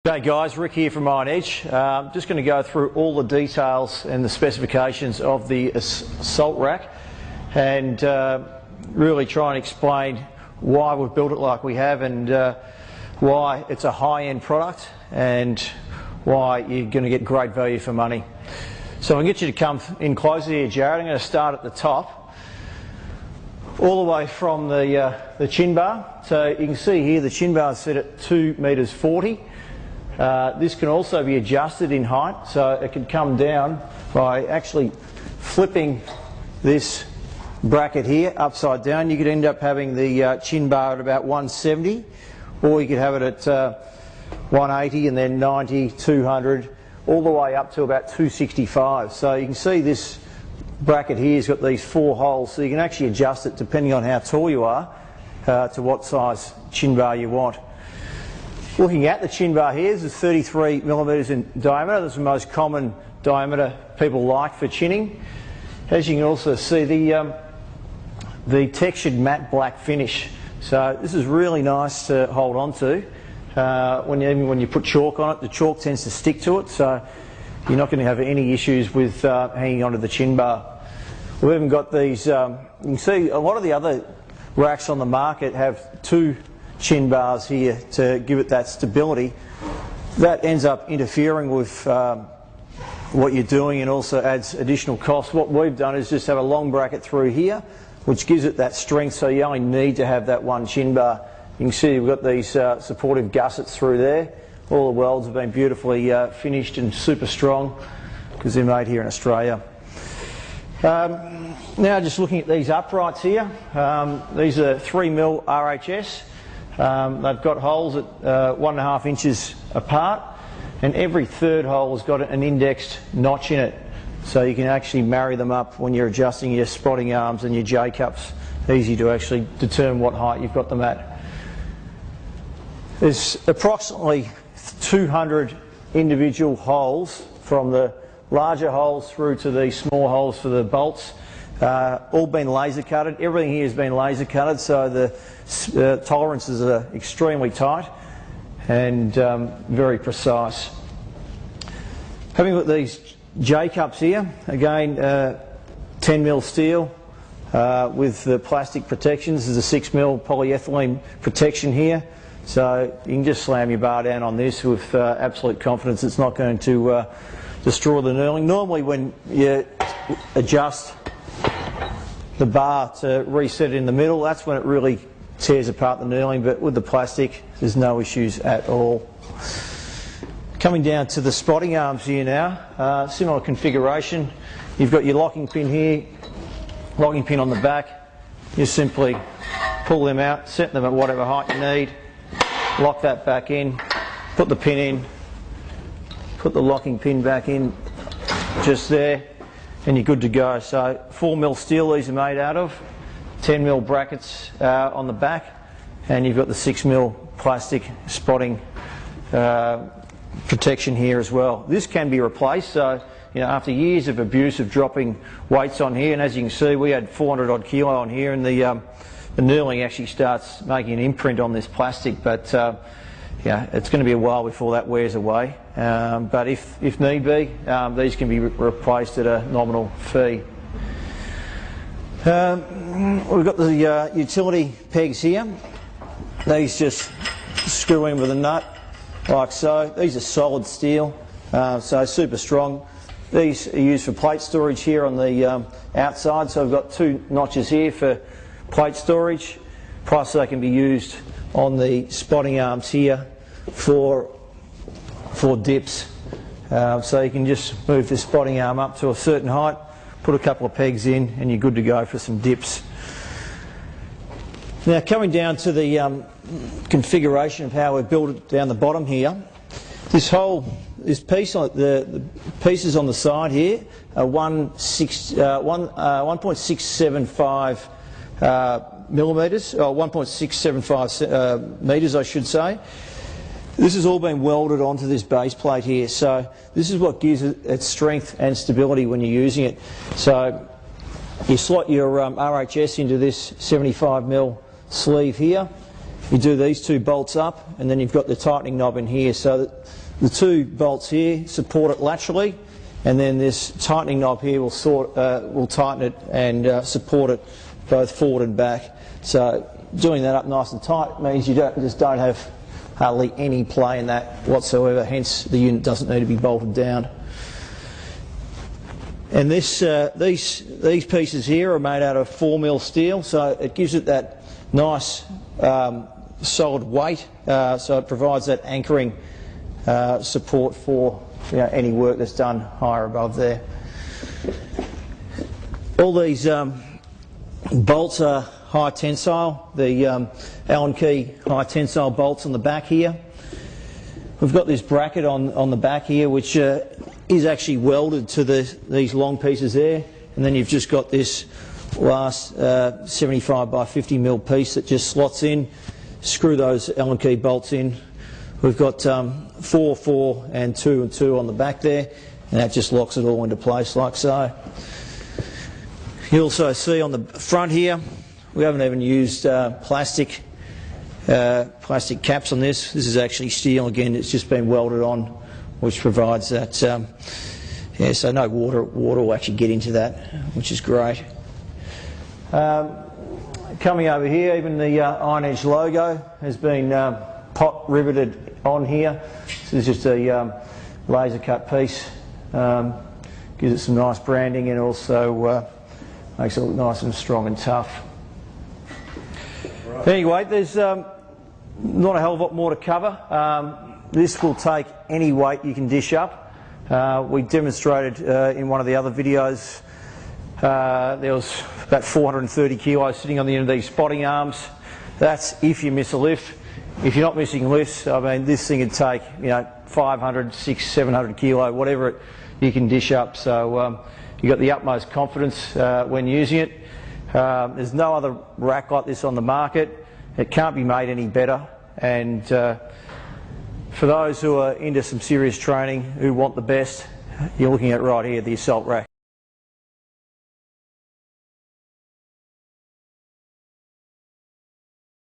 G'day guys, Rick here from Iron Edge. Just going to go through all the details and the specifications of the assault rack and really try and explain why we've built it like we have and why it's a high-end product and why you're going to get great value for money. So I'll get you to come in closer here, Jared. I'm going to start at the top, all the way from the chin bar. So you can see here the chin bar is set at 2.40 metres. This can also be adjusted in height, so it can come down by actually flipping this bracket here upside down. You could end up having the chin bar at about 170, or you could have it at 180 and then 90, 200, all the way up to about 265. So you can see this bracket here has got these 4 holes, so you can actually adjust it depending on how tall you are to what size chin bar you want. Looking at the chin bar here, this is 33 millimetres in diameter. This is the most common diameter people like for chinning. As you can also see, the textured matte black finish. So this is really nice to hold on to. Even when you put chalk on it, the chalk tends to stick to it, so you're not going to have any issues with hanging onto the chin bar. We've even got these, you can see a lot of the other racks on the market have 2 chin bars here to give it that stability. That ends up interfering with what you're doing and also adds additional cost. What we've done is just have a long bracket through here, which gives it that strength, so you only need to have that 1 chin bar. You can see we've got these supportive gussets through there. All the welds have been beautifully finished and super strong because they're made here in Australia. Now just looking at these uprights here, these are 3mm RHS. They've got holes at 1.5 inches apart, and every third hole has got an indexed notch in it, so you can actually marry them up when you're adjusting your spotting arms and your J-cups. Easy to actually determine what height you've got them at. There's approximately 200 individual holes, from the larger holes through to the small holes for the bolts, all been laser cutted. Everything here has been laser cutted, so the tolerances are extremely tight and very precise. Having got these J-cups here, again 10mm steel with the plastic protections. There's a 6mm polyethylene protection here, so you can just slam your bar down on this with absolute confidence it's not going to destroy the knurling. Normally when you adjust the bar to reset it in the middle, that's when it really tears apart the knurling, but with the plastic there's no issues at all. Coming down to the spotting arms here now, similar configuration. You've got your locking pin here, locking pin on the back. You simply pull them out, set them at whatever height you need, lock that back in, put the pin in, put the locking pin back in just there, and you're good to go. So 4mm steel these are made out of, 10mm brackets on the back, and you've got the 6mm plastic spotting protection here as well. This can be replaced, so after years of abuse of dropping weights on here, and as you can see we had 400 odd kilo on here, and the knurling actually starts making an imprint on this plastic, but it's going to be a while before that wears away. But if need be, these can be replaced at a nominal fee. We've got the utility pegs here. These just screw in with a nut like so. These are solid steel, so super strong. These are used for plate storage here on the outside, so I've got 2 notches here for plate storage, plus they can be used on the spotting arms here for dips. So you can just move the spotting arm up to a certain height, put a couple of pegs in, and you're good to go for some dips. Now coming down to the configuration of how we've built it down the bottom here, this piece, the pieces on the side here are 1.675 millimetres, or 1.675 metres I should say. This has all been welded onto this base plate here, so this is what gives it its strength and stability when you're using it. So you slot your RHS into this 75mm sleeve here, you do these two bolts up, and then you've got the tightening knob in here, so that the two bolts here support it laterally, and then this tightening knob here will tighten it and support it both forward and back. So doing that up nice and tight means you just don't have hardly any play in that whatsoever, hence the unit doesn't need to be bolted down. And these pieces here are made out of 4mm steel, so it gives it that nice solid weight, so it provides that anchoring support for any work that's done higher above there. All these bolts are high tensile, the Allen key high tensile bolts on the back here. We've got this bracket on the back here which is actually welded to these long pieces there, and then you've just got this last 75 by 50mm piece that just slots in. Screw those Allen key bolts in. We've got 4, 4 and 2 and 2 on the back there, and that just locks it all into place like so. You also see on the front here we haven't even used plastic caps on this. This is actually steel again, it's just been welded on, which provides that, so no water will actually get into that, which is great. Coming over here, even the Iron Edge logo has been pot riveted on here. This is just a laser cut piece, gives it some nice branding and also makes it look nice and strong and tough. Anyway, there's not a hell of a lot more to cover. This will take any weight you can dish up. We demonstrated in one of the other videos, there was about 430 kilos sitting on the end of these spotting arms. That's if you miss a lift. If you're not missing lifts, I mean, this thing would take 500, 600, 700 kilo, whatever you can dish up. So you've got the utmost confidence when using it. There's no other rack like this on the market. It can't be made any better. And for those who are into some serious training, who want the best, you're looking at right here, the Assault Rack.